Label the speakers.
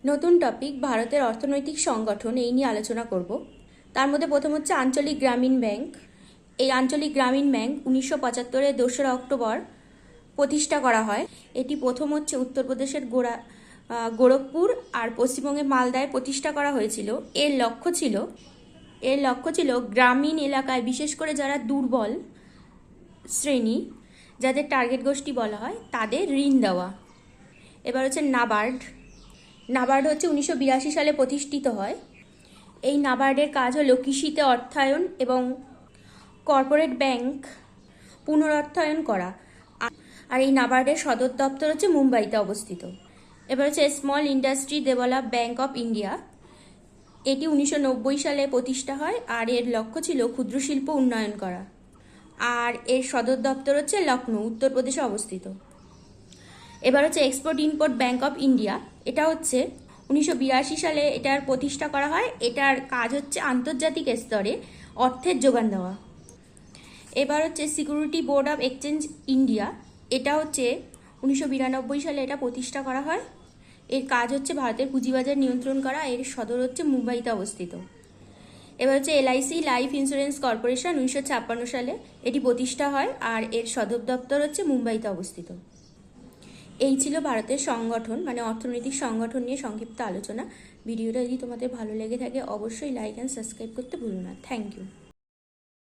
Speaker 1: নতুন টপিক ভারতের অর্থনৈতিক সংগঠন এই নিয়ে আলোচনা করব। তার মধ্যে প্রথম হচ্ছে আঞ্চলিক গ্রামীণ ব্যাংক। এই আঞ্চলিক গ্রামীণ ব্যাংক 1975-এর 2রা অক্টোবর প্রতিষ্ঠা করা হয়। এটি প্রথম হচ্ছে উত্তরপ্রদেশের গোরখপুর আর পশ্চিমবঙ্গের মালদায় প্রতিষ্ঠা করা হয়েছিল। এর লক্ষ্য ছিল গ্রামীণ এলাকায় বিশেষ করে যারা দুর্বল শ্রেণী, যাদের টার্গেট গোষ্ঠী বলা হয়, তাদের ঋণ দেওয়া। এবার হচ্ছে নাবার্ড হচ্ছে 1982 সালে প্রতিষ্ঠিত হয়। এই নাবার্ডের কাজ হলো কৃষিতে অর্থায়ন এবং কর্পোরেট ব্যাংক পুনরুত্থান করা। আর এই নাবার্ডের সদর দপ্তর হচ্ছে মুম্বাইতে অবস্থিত। এবার হচ্ছে small industry develop bank of India. এটি 1990 সালে প্রতিষ্ঠা হয় আর এর লক্ষ্য ছিল ক্ষুদ্র শিল্প উন্নয়ন করা। আর এর সদর দপ্তর হচ্ছে লখনৌ, উত্তরপ্রদেশে অবস্থিত। এবার হচ্ছে export import bank of India. এটা হচ্ছে 1982 সালে এটার প্রতিষ্ঠা করা হয়। এটার কাজ হচ্ছে আন্তর্জাতিক স্তরে অর্থের যোগান দেওয়া। এবার হচ্ছে security board of exchange India. এটা হচ্ছে 1992 সালে এটা প্রতিষ্ঠা করা হয়। এর কাজ হচ্ছে ভারতের পুঁজিবাজার নিয়ন্ত্রণ করা। এর সদর হচ্ছে মুম্বাইতে অবস্থিত। এবার হচ্ছে এলআইসি লাইফ ইন্স্যুরেন্স কর্পোরেশন, 1956 সালে এটি প্রতিষ্ঠা হয় আর এর সদর দপ্তর হচ্ছে মুম্বাইতে অবস্থিত। এই ছিল ভারতের সংগঠন মানে অর্থনৈতিক সংগঠন নিয়ে সংক্ষিপ্ত আলোচনা। ভিডিওটা যদি তোমাদের ভালো লেগে থাকে অবশ্যই লাইক অ্যান্ড সাবস্ক্রাইব করতে ভুলো না। Thank you.